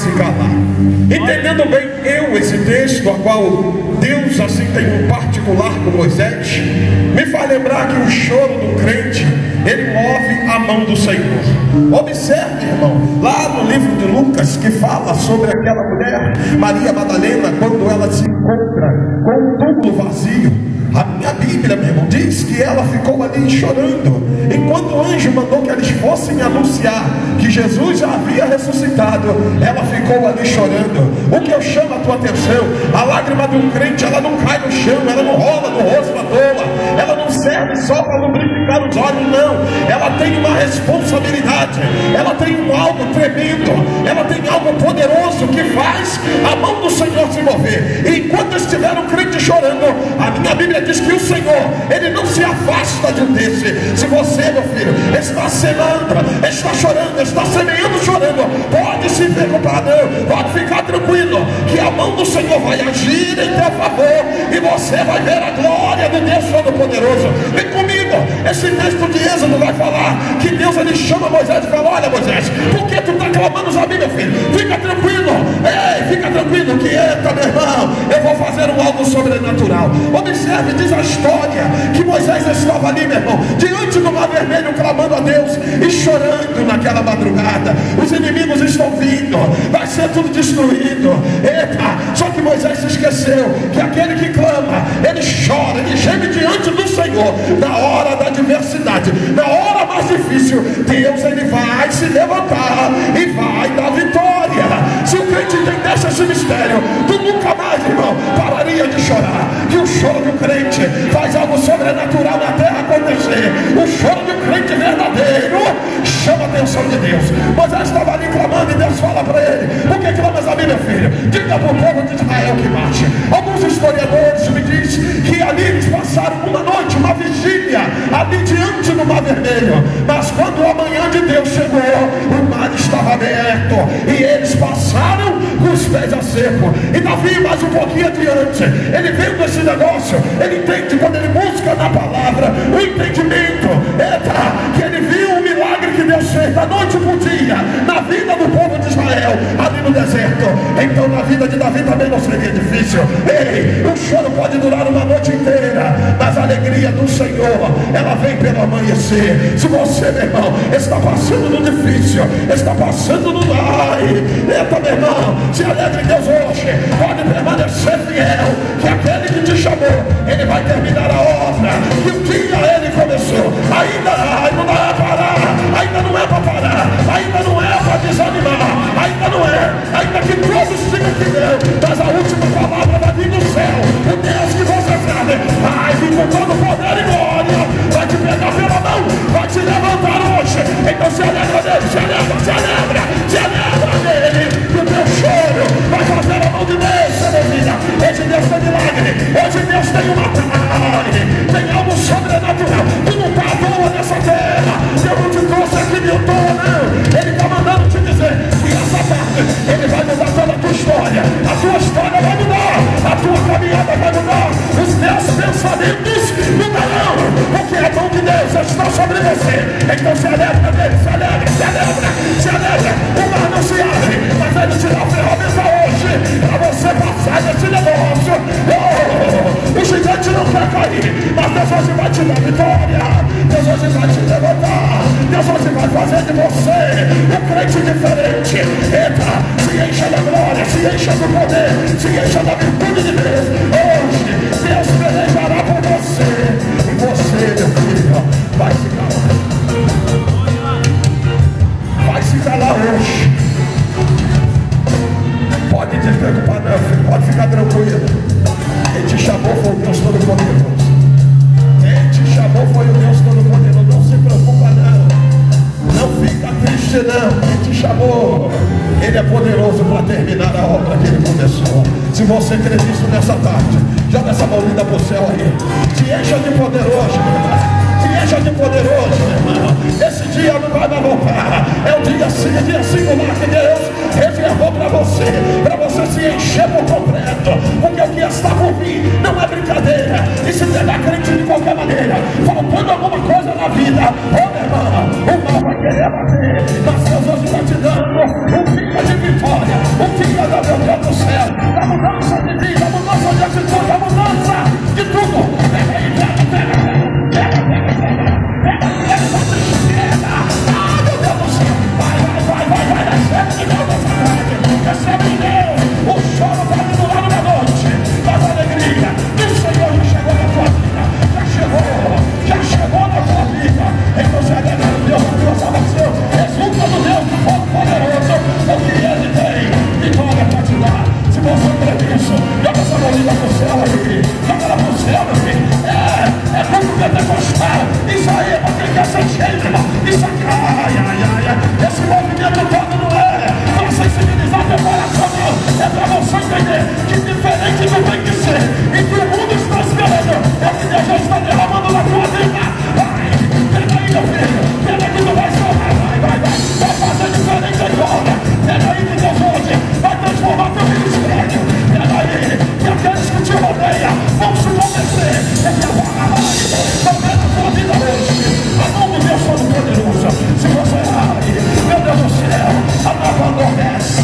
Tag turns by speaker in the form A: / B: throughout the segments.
A: se calar. Entendendo bem esse texto, a qual Deus assim tem um particular com Moisés, me faz lembrar que o choro do crente, ele move a mão do Senhor. Observe, irmão, lá no livro de Lucas, que fala sobre aquela mulher, Maria Madalena, quando ela se encontra com um túmulo vazio. A minha Bíblia, meu irmão, diz que ela ficou ali chorando, enquanto o anjo mandou que eles fossem anunciar que Jesus já havia ressuscitado. Ela ficou ali chorando. O que eu chamo a tua atenção, a lágrima de um crente, ela não cai no chão, ela não rola no rosto à toa, ela não serve só para lubrificar os olhos, não. Ela tem uma responsabilidade, ela tem um algo tremendo, ela tem algo poderoso que faz a mão do Senhor se mover. E enquanto estiver um crente chorando, a minha Bíblia diz que o Senhor, ele não se afasta de um desse. Se você, meu filho, está semando, está chorando, está semeando chorando, pode se preocupar, não, pode ficar tranquilo, que a mão do Senhor vai agir em teu favor, e você vai ver a glória do Deus Todo-Poderoso. Vem comigo, esse texto de Êxodo vai falar que Deus, ele chama Moisés e fala: olha, Moisés, por que tu está clamando a mim, meu filho? Fica tranquilo, ei, fica tranquilo, que eita, meu irmão, eu vou fazer algo sobrenatural. Observe, diz a história que Moisés estava ali, meu irmão, diante do mar vermelho, clamando a Deus e chorando naquela madrugada. Os inimigos estão vindo, vai ser tudo destruído. Eita, só que Moisés se esqueceu que aquele que clama, ele chora, ele geme diante do Senhor. Na hora da adversidade, na hora mais difícil, Deus, ele vai se levantar e vai dar vitória. Se o crente entendesse esse mistério, tu nunca mais, irmão, pararia de chorar. E o choro do crente faz algo sobrenatural na terra acontecer. O choro do crente verdadeiro chama a atenção de Deus. Moisés estava ali clamando, e Deus fala para ele: por que clamas a mim, meu filho? Diga para o povo de Israel que marche. Alguns historiadores me dizem que ali eles passaram uma noite, uma vigília, ali diante do mar vermelho. Mas quando a manhã de Deus chegou, o mar estava aberto e eles passaram com os pés a seco. E Davi, mais um pouquinho adiante, ele vem com esse negócio, ele entende, quando ele busca na palavra o entendimento, que ele viu o milagre que Deus fez da noite para o dia na vida do povo de Israel ali no deserto. Então na vida de Davi também não seria difícil. Ei, o choro pode durar uma noite inteira, mas a alegria do Senhor, ela vem pelo amanhecer. Se você, meu irmão, está passando no difícil, está passando no eita, meu irmão, se alegre em Deus hoje, pode permanecer fiel, que aquele que te chamou, ele vai terminar a obra que um dia ele começou. Ainda não é parar, ainda não é para parar, ainda não é para desanimar, ainda não é, ainda que todos digam que não, mas a última palavra vai vir do céu. O Deus que você serve vai vir com todo poder e glória, vai te pegar pela mão, vai te levantar hoje. Então se alegra dele, se alegra, se alegra, se alegra dele, que o teu choro vai fazer a mão de Deus ser movida. Hoje Deus tem milagre, hoje Deus tem uma tarde, tem algo sobrenatural. Tu não está à toa nessa terra, Deus não te trouxe aqui de toa, não. Ele está mandando te dizer que essa tarde ele vai mudar toda a tua história vai mudar, a tua caminhada vai mudar, os teus pensamentos mudarão, porque a mão de Deus está sobre você. Então se alegra dele, se alegra, se alegra, se alegra. O mar não se abre, mas ele te dá a ferramenta hoje para você passar desse negócio. O gigante não quer cair, mas Deus hoje vai te dar vitória, Deus hoje vai te levantar, Deus hoje vai fazer de você um crente diferente. Eita, se encha da glória, se encha do poder, se encha da virtude de Deus. Hoje Deus pelejará por você, e você, meu filho, vai se calar, vai se calar hoje. Pode te preocupar não, filho, pode ficar tranquilo. Quem te chamou foi o Deus Todo-Poderoso. Quem te chamou foi o Deus Todo-Poderoso. Não se preocupa não, não fica triste não. Quem te chamou, ele é poderoso para terminar a obra que ele começou. Se você crê nisso nessa tarde, joga essa mão linda para o céu aí. Se encha de poder hoje, meu irmão. Se encha de poder hoje, meu irmão. Esse dia não vai mais voltar. É o dia singular que Deus reservou para você se encher por completo. Porque o que está por vir não é brincadeira. E se pegar crente de qualquer maneira, faltando alguma coisa na vida, meu irmão, o mal vai querer bater. Mas Deus hoje está te dando um dia de vitória. vitória, o dia, meu Deus do céu, da mudança de vida, a mudança de atitude, a mudança de tudo. Pega aí, pega, pega, pega, pega, pega, pega, essa tristeza. Ah, meu Deus do céu, vai, recebe de Deus essa tarde, recebe de Deus. O choro vai do lado da noite, mas a alegria do Senhor já chegou na tua vida, já chegou na tua vida. Então se alegra no Deus da tua salvação, exulta no Deus do Todo-Poderoso, porque Ele tem vitória para te dar. Se você crê nisso, joga essa mãozinha pro céu aí, joga ela pro céu, meu filho. É culto pentecostal, isso aí é pra quem quer ser cheio, irmão. Isso aqui, esse movimento todo não é pra sensibilizar teu coração, não. É pra você entender que diferente não tem que ser, e que o mundo está esperando, é o que Deus já está derramando na tua vida. Vai, pega aí, meu filho, pega aí que tu vai salvar, vai fazer diferente agora. Pega aí que Deus hoje vai transformar teu ministério. Pega aí, que aqueles que te rodeiam vão se converter. Esse é o Bacarrai, também na tua vida hoje. A mão do Deus Todo-Poderoso. Se você aí, meu Deus do céu, a nova adormece,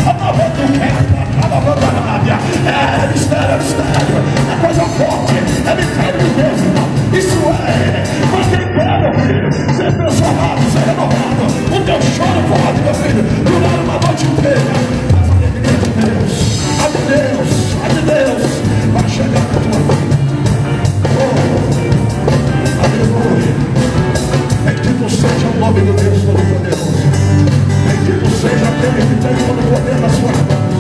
A: a nova eduqueta, a nova danada. É mistério, é coisa forte, é mistério de Deus, irmão. Isso é, mas quem quer, meu filho, ser transformado, ser renovado. O teu choro pode, meu filho, durar uma noite inteira. Mas a alegria de Deus, a de Deus, vai chegar na tua vida. Oh, aleluia. Bendito seja o nome do Deus Todo-Poderoso. Bendito seja aquele que tem todo o poder nas suas mãos.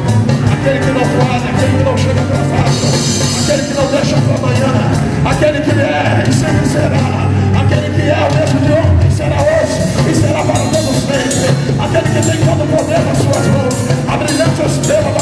A: Aquele que não falha, aquele que não chega atrasado, aquele que não deixa para amanhã, aquele que é e sempre será, aquele que é o mesmo de ontem, será hoje e será para todo sempre, aquele que tem todo o poder nas suas mãos, a brilhante estrela da